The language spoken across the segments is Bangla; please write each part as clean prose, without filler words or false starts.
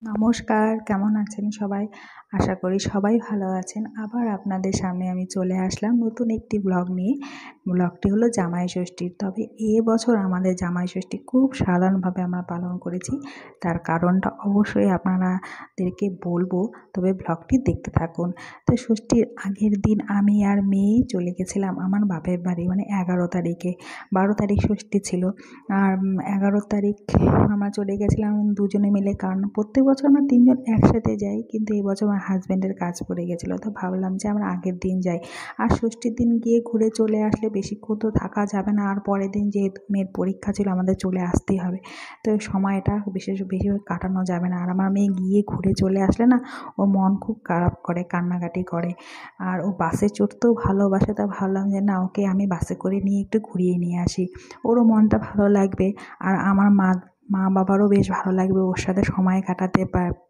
নমস্কার, কেমন আছেন সবাই? আশা করি সবাই ভালো আছেন। আবার আপনাদের সামনে আমি চলে আসলাম নতুন একটি ব্লগ নিয়ে। ব্লগটি হলো জামাই ষষ্ঠীর। তবে এবছর আমাদের জামাই ষষ্ঠী খুব সাধারণভাবে আমরা পালন করেছি। তার কারণটা অবশ্যই আপনাদেরকে বলবো, তবে ব্লগটি দেখতে থাকুন। তো ষষ্ঠীর আগের দিন আমি আর মেয়ে চলে গেছিলাম আমার বাপের বাড়ি, মানে 11 তারিখে। 12 তারিখ ষষ্ঠী ছিল, আর 11 তারিখ আমরা চলে গেছিলাম দুজনে মিলে। কারণ প্রত্যেক বছর আমরা তিনজন একসাথে যাই, কিন্তু এই বছর আমার হাজব্যান্ডের কাজ পড়ে গেছিলো, তো ভাবলাম যে আমরা আগের দিন যাই। আর ষষ্ঠীর দিন গিয়ে ঘুরে চলে আসলে বেশিক্ষণ তো থাকা যাবে না, আর পরের দিন যেহেতু মেয়ের পরীক্ষা ছিল আমাদের চলে আসতেই হবে, তো সময়টা বেশিভাবে কাটানো যাবে না। আর আমার মেয়ে গিয়ে ঘুরে চলে আসলে না, ওর মন খুব খারাপ করে, কান্নাকাটি করে। আর ও বাসে চড়তেও ভালোবাসে, তা ভাবলাম যে না, ওকে আমি বাসে করে নিয়ে একটু ঘুরিয়ে নিয়ে আসি, ওরও মনটা ভালো লাগবে। আর আমার মা বাবারও বেশ ভালো লাগবে, ওর সাথে সময় কাটাতে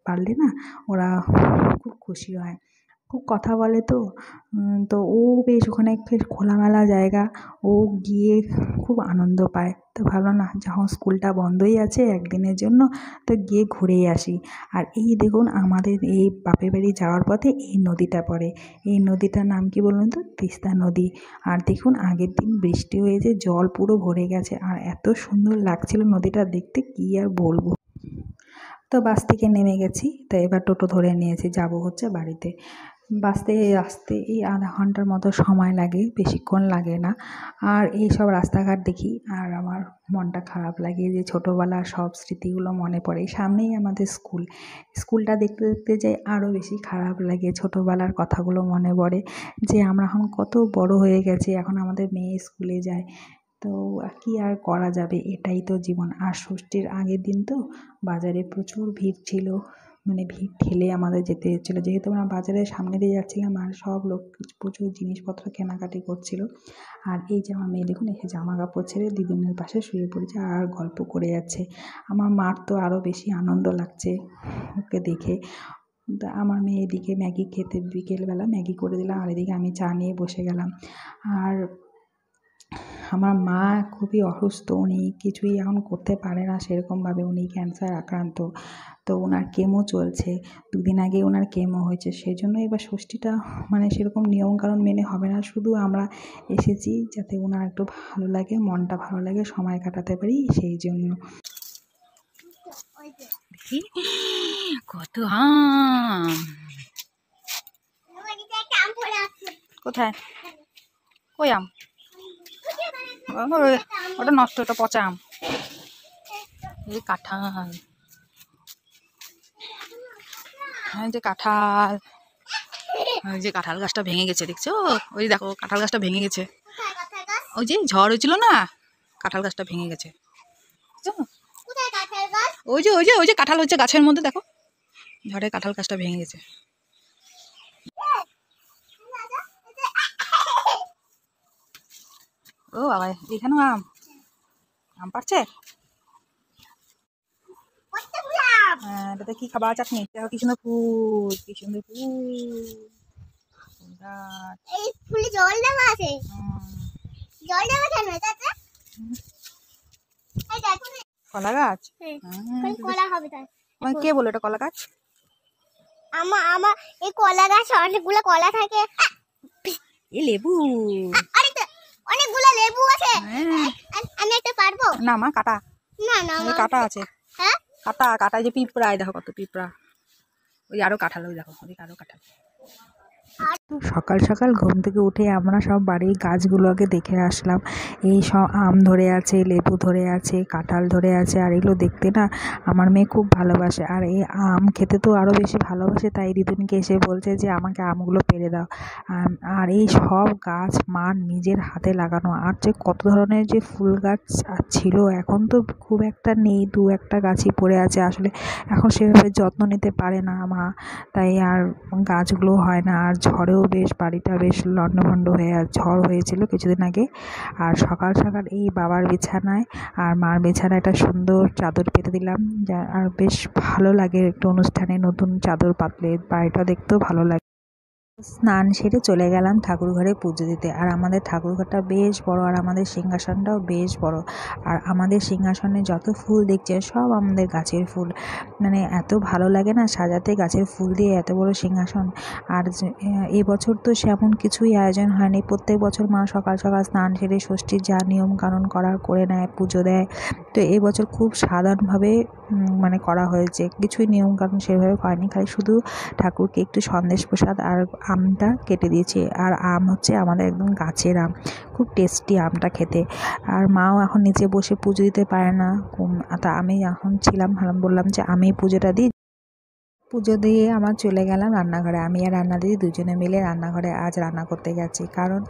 পারলে না ওরা খুব খুশি হয়। খুব কথা বলে তো, তো ও বেশ ওখানে বেশ খোলামেলা জায়গা, ও গিয়ে খুব আনন্দ পায়। তো ভাবলাম না, যখন স্কুলটা বন্ধই আছে একদিনের জন্য, তো গিয়ে ঘুরেই আসি। আর এই দেখুন, আমাদের এই বাপের বাড়ি যাওয়ার পথে এই নদীটা পড়ে। এই নদীটার নাম কি বলুন তো? তিস্তা নদী। আর দেখুন, আগের দিন বৃষ্টি হয়েছে, জল পুরো ভরে গেছে, আর এত সুন্দর লাগছিল নদীটা দেখতে, কি আর বলবো। তো বাস থেকে নেমে গেছি, তো এবার টোটো ধরে নিয়েছি, যাব হচ্ছে বাড়িতে। বাসে আসতে এই আধা ঘন্টার মতো সময় লাগে, বেশিক্ষণ লাগে না। আর এই সব রাস্তাঘাট দেখি আর আমার মনটা খারাপ লাগে, যে ছোটোবেলার সব স্মৃতিগুলো মনে পড়ে। সামনেই আমাদের স্কুলটা দেখতে দেখতে যাই, আরও বেশি খারাপ লাগে, ছোটোবেলার কথাগুলো মনে পড়ে, যে আমরা এখন কত বড় হয়ে গেছি, এখন আমাদের মেয়ে স্কুলে যায়। তো কি আর করা যাবে, এটাই তো জীবন। আর ষষ্ঠীর আগের দিন তো বাজারে প্রচুর ভিড় ছিল, মানে ভিড় ঠেলে আমাদের যেতে হচ্ছিলো, যেহেতু আমরা বাজারের সামনে দিয়ে যাচ্ছিলাম, আর সব লোক প্রচুর জিনিসপত্র কেনাকাটি করছিল। আর এই যে আমার মেয়ে দেখুন, এসে জামা কাপড় ছেড়ে দিদুনের পাশে শুয়ে পড়েছে আর গল্প করে যাচ্ছে। আমার মার তো আরও বেশি আনন্দ লাগছে ওকে দেখে। তা আমার মেয়ে এদিকে ম্যাগি খেতে, বিকেলবেলা ম্যাগি করে দিলাম, আর এদিকে আমি চা নিয়ে বসে গেলাম। আর আমার মা খুবই অসুস্থ, উনি কিছুই এখন করতে পারে না সেরকমভাবে, উনি ক্যান্সার আক্রান্ত। তো ওনার কেমো চলছে, দুদিন আগে ওনার কেমো হয়েছে, সেই জন্য এবার ষষ্ঠীটা মানে সেরকম নিয়মকানুন মেনে হবে না, শুধু আমরা এসেছি যাতে ওনার একটু ভালো লাগে, মনটা ভালো লাগে, সময় কাটাতে পারি, সেই জন্য। কত আম! কোথায়? কই আম? ওটা নষ্ট, ওটা পচা আম। এই কাঁঠাল, হ্যাঁ যে কাঁঠাল, ওই যে কাঁঠাল গাছটা ভেঙে গেছে, দেখছো? ওই দেখো কাঁঠাল গাছটা ভেঙে গেছে, ওই যে ঝড় হয়েছিল না, কাঁঠাল গাছটা ভেঙে গেছে। ওই যে কাঁঠাল হচ্ছে গাছের মধ্যে, দেখো ঝড়ে কাঁঠাল গাছটা ভেঙে গেছে। ও বাবা, এখানেও আম আম পাচ্ছে। হ্যাঁ, এটাতে কি খাবার? চাটনি? দেখো কি সুন্দর ফুল, কি সুন্দর ফুল। এই ফুলে জল দেওয়া আছে, জল দেওয়া কেন এটাতে? এই দেখো, কলা গাছ। কলা হবে তাই। মানে কে বলে এটা কলা গাছ? আমার এই কলা গাছ অনেকগুলো কলা থাকে। এই লেবু, অনেকগুলো লেবু আছে। আমি একটা পারবো না মা, কাটা। না না কাটা আছে। হ্যাঁ কাটা, কাটা যে পিঁপড়া, দেখো কত পিঁপড়া। ওই আরো কাঁঠাল, ওই দেখো ওদিকে আরো কাঁঠাল। সকাল সকাল ঘুম থেকে উঠে আমরা সব বাড়ির গাছগুলোকে দেখে আসলাম। এই সব আম ধরে আছে, লেবু ধরে আছে, কাঁঠাল ধরে আছে, আর এগুলো দেখতে না আমার মেয়ে খুব ভালোবাসে। আর এই আম খেতে তো আরও বেশি ভালোবাসে, তাই দিদুনকে এসে বলছে যে আমাকে আমগুলো পেড়ে দাও। আর এই সব গাছ মার নিজের হাতে লাগানো। আর যে কত ধরনের যে ফুল গাছ ছিল, এখন তো খুব একটা নেই, দু একটা গাছই পড়ে আছে। আসলে এখন সেভাবে যত্ন নিতে পারে না মা, তাই আর গাছগুলো হয় না। আর ঝড়েও বেশ বাড়িটা বেশ লণ্ডভণ্ড হয়ে, ঝড় হয়েছিল কিছুদিন আগে। আর সকাল সকাল এই বাবার বিছানায় আর মার বিছানায় একটা সুন্দর চাদর পেতে দিলাম, আর বেশ ভালো লাগে একটু অনুষ্ঠানে নতুন চাদর পাতলে, বাড়িটা দেখতেও ভালো লাগে। স্নান সেরে চলে গেলাম ঠাকুর ঘরে পুজো দিতে। আর আমাদের ঠাকুর ঘরটা বেশ বড়, আর আমাদের সিংহাসনটাও বেশ বড়। আর আমাদের সিংহাসনে যত ফুল দেখছে সব আমাদের গাছের ফুল, মানে এত ভালো লাগে না সাজাতে গাছের ফুল দিয়ে এত বড় সিংহাসন। আর এবছর তো সেমন কিছুই আয়োজন হয়নি। প্রত্যেক বছর মা সকাল সকাল স্নান সেরে ষষ্ঠীর যা নিয়ম কানুন করার করে নেয়, পুজো দেয়। তো এবছর খুব সাধারণভাবে মানে করা হয়েছে, কিছুই নিয়ম কানুন সেভাবে করেনি, খালি শুধু ঠাকুরকে একটু সন্দেশ প্রসাদ আর আমটা কেটে দিয়েছি। আর আম হচ্ছে আমাদের একদম গাছের আম, খুব টেস্টি আমটা খেতে। আর মাও এখন নিচে বসে পুজো দিতে পারে না, তা আমি এখন ছিলাম, বললাম যে আমি পুজোটা দিই। পুজো দিয়ে আমার চলে গেলাম রান্নাঘরে। আমি আর রান্না দিদি দুজনে মিলে রান্নাঘরে আজ রান্না করতে গেছি, কারণ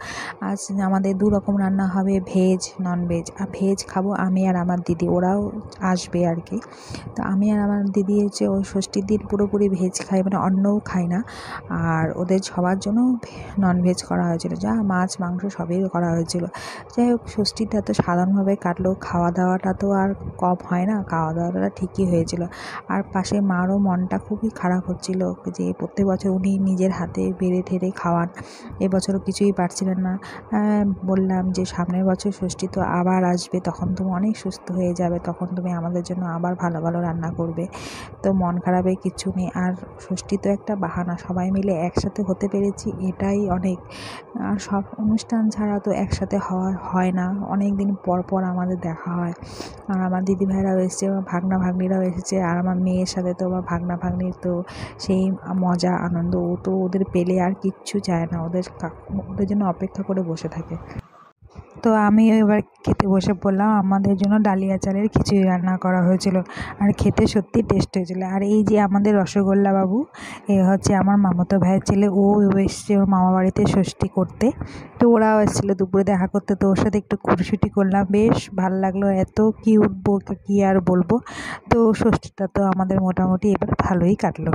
আজ আমাদের দু রকম রান্না হবে, ভেজ ননভেজ। আর ভেজ খাবো আমি আর আমার দিদি, ওরাও আসবে আর কি। তো আমি আর আমার দিদি হচ্ছে ওই ষষ্ঠীর দিন পুরোপুরি ভেজ খাই, মানে অন্নও খাই না। আর ওদের সবার জন্য ননভেজ করা হয়েছিল, যা মাছ মাংস সবই করা হয়েছিল। যাই হোক, ষষ্ঠীটা তো সাধারণভাবে কাটলো, খাওয়া দাওয়াটা তো আর কম হয় না, খাওয়া দাওয়াটা ঠিকই হয়েছিল। আর পাশে মারও মনটা খুবই খারাপ হচ্ছিল যে প্রত্যেক বছর উনি নিজের হাতে বেড়ে ঠেড়ে খাওয়ান, এবছরও কিছুই পারছিলেন না। বললাম যে সামনের বছর ষষ্ঠী তো আবার আসবে, তখন তুমি অনেক সুস্থ হয়ে যাবে, তখন তুমি আমাদের জন্য আবার ভালো ভালো রান্না করবে। তো মন খারাপের কিচ্ছু নেই। আর ষষ্ঠী তো একটা বাহানা, সবাই মিলে একসাথে হতে পেরেছি এটাই অনেক। আর সব অনুষ্ঠান ছাড়া তো একসাথে হয় না, অনেক দিন পর পর আমাদের দেখা হয়। আর আমার দিদিভাইরাও এসেছে, আমার ভাগনা ভাগ্নিরাও এসেছে। আর আমার মেয়ের সাথে তো আমার ভাগনা ভাগ্নির তো সেই মজা আনন্দ, ও তো ওদের পেলে আর কিচ্ছু চায় না, ওদের জন্য অপেক্ষা করে বসে থাকে। তো আমি এবার খেতে বসে পড়লাম। আমাদের জন্য ডালিয়া চালের খিচুড়ি রান্না করা হয়েছিল, আর খেতে সত্যি টেস্ট হয়েছিল। আর এই যে আমাদের রসগোল্লা বাবু, এ হচ্ছে আমার মামাতো ভাইয়ের ছেলে, ও এসছে ওর মামা বাড়িতে ষষ্ঠী করতে। তো ওরাও এসেছিলো দুপুরে দেখা করতে, তো ওর সাথে একটু খুনসুটি করলাম, বেশ ভালো লাগলো। এত কিউট, কী আর বলবো। তো ষষ্ঠীটা তো আমাদের মোটামুটি এবার ভালোই কাটলো।